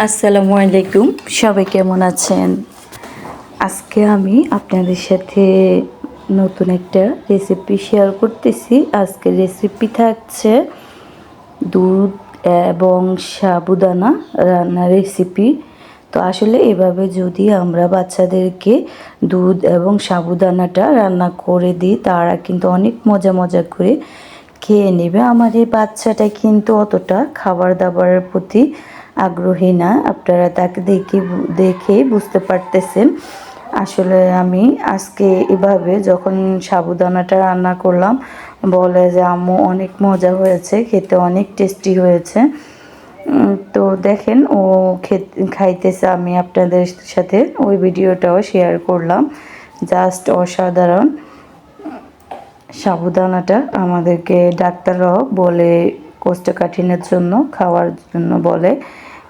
আসসালামু আলাইকুম, সবাই কেমন আছেন? আজকে আমি আপনাদের সাথে নতুন একটা রেসিপি শেয়ার করতেছি। আজকের রেসিপি থাকছে দুধ এবং সাবুদানা রান্নার রেসিপি। তো আসলে এভাবে যদি আমরা বাচ্চাদেরকে দুধ এবং সাবুদানাটা রান্না করে দিই, তারা কিন্তু অনেক মজা মজা করে খেয়ে নেবে। আমার এই বাচ্চাটা কিন্তু অতটা খাবার দাবারের প্রতি আগ্রহী না, আপনারা তাকে দেখেই বুঝতে পারতেছেন। আসলে আমি আজকে এভাবে যখন সাবুদানাটা রান্না করলাম, বলে যে আম্মু অনেক মজা হয়েছে, খেতে অনেক টেস্টি হয়েছে। তো দেখেন ও খাইতেছে, আমি আপনাদের সাথে ওই ভিডিওটাও শেয়ার করলাম। জাস্ট অসাধারণ। সাবুদানাটা আমাদেরকে ডাক্তাররাও বলে কোষ্ঠকাঠিন্যের জন্য খাওয়ার জন্য বলে,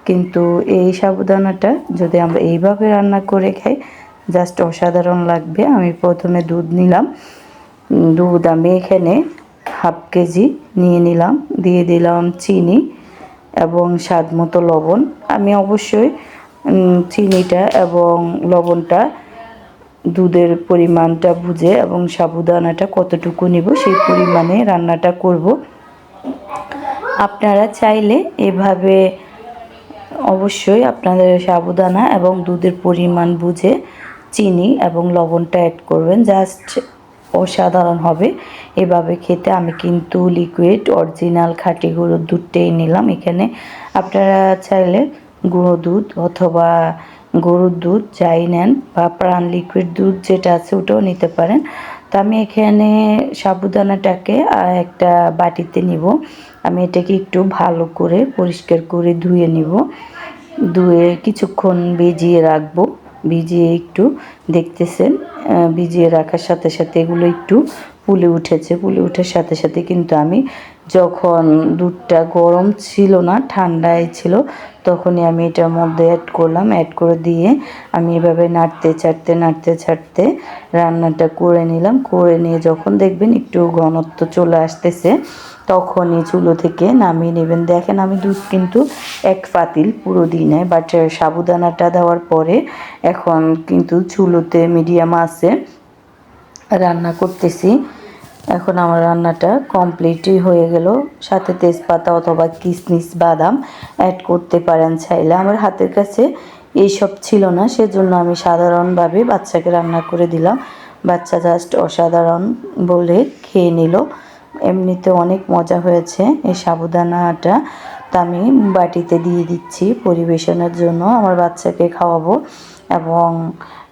কিন্তু এই সাবুদানাটা যদি আমরা এইভাবে রান্না করে খাই, জাস্ট অসাধারণ লাগবে। আমি প্রথমে দুধ নিলাম। দুধ আমি এখানে হাফ কেজি নিয়ে নিলাম, দিয়ে দিলাম চিনি এবং স্বাদ মতো লবণ। আমি অবশ্যই চিনিটা এবং লবণটা দুধের পরিমাণটা বুঝে এবং সাবুদানাটা কতটুকু নিব সেই পরিমাণে রান্নাটা করব। আপনারা চাইলে এভাবে অবশ্যই আপনাদের সাবুদানা এবং দুধের পরিমাণ বুঝে চিনি এবং লবণটা অ্যাড করবেন, জাস্ট অসাধারণ হবে এভাবে খেতে। আমি কিন্তু লিকুইড অরিজিনাল খাঁটি গরুর দুধটাই নিলাম এখানে। আপনারা চাইলে গুঁড়ো দুধ অথবা গরুর দুধ যাই নেন, বা প্রাণ লিকুইড দুধ যেটা আছে ওটাও নিতে পারেন। তো আমি এখানে সাবুদানাটাকে একটা বাটিতে নিব। আমি এটাকে একটু ভালো করে পরিষ্কার করে ধুয়ে নিব। ধুয়ে কিছুক্ষণ ভিজিয়ে রাখবো। ভিজিয়ে একটু দেখতেছেন ভিজিয়ে রাখার সাথে সাথে এগুলো একটু ফুলে উঠেছে। ফুলে ওঠার সাথে সাথে কিন্তু আমি যখন দুধটা গরম ছিল না, ঠান্ডায় ছিল, তখনই আমি এটার মধ্যে অ্যাড করলাম। অ্যাড করে দিয়ে আমি এভাবে নাড়তে ছাড়তে রান্নাটা করে নিলাম। করে নিয়ে যখন দেখবেন একটু ঘনত্ব চলে আসতেছে, তখনই চুলো থেকে নামিয়ে নেবেন। দেখেন আমি দুধ কিন্তু এক পাতিল পুরো দিই নাই, বাট সাবুদানাটা দেওয়ার পরে এখন কিন্তু চুলোতে মিডিয়াম আছে রান্না করতেছি। এখন আমার রান্নাটা কমপ্লিটই হয়ে গেল। সাথে তেজপাতা অথবা কিশমিশ বাদাম অ্যাড করতে পারেন চাইলে। আমার হাতের কাছে এইসব ছিল না, সেজন্য আমি সাধারণভাবে বাচ্চাকে রান্না করে দিলাম। বাচ্চা জাস্ট অসাধারণ বলে খেয়ে নিল। এমনিতে অনেক মজা হয়েছে এই সাবুদানাটা। তা আমি বাটিতে দিয়ে দিচ্ছি পরিবেশনের জন্য, আমার বাচ্চাকে খাওয়াবো। এবং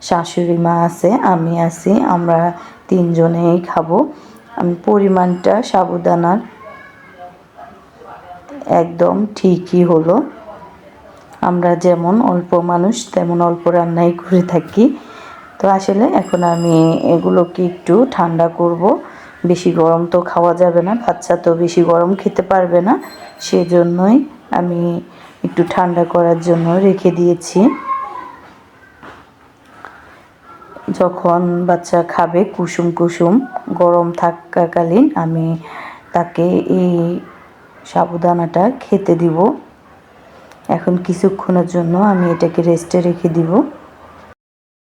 শাশুড়ি মা আছে, আমি আছি, আমরা তিনজনেই খাবো। আমি পরিমাণটা সাবুদানার একদম ঠিকই হলো। আমরা যেমন অল্প মানুষ তেমন অল্প রান্নাই করে থাকি। তো আসলে এখন আমি এগুলোকে একটু ঠান্ডা করব। বেশি গরম তো খাওয়া যাবে না, বাচ্চা তো বেশি গরম খেতে পারবে না, সেজন্যই আমি একটু ঠান্ডা করার জন্য রেখে দিয়েছি। যখন বাচ্চা খাবে কুসুম কুসুম গরম থাকাকালীন আমি তাকে এই সাবুদানাটা খেতে দিব। এখন কিছুক্ষণের জন্য আমি এটাকে রেস্টে রেখে দিব।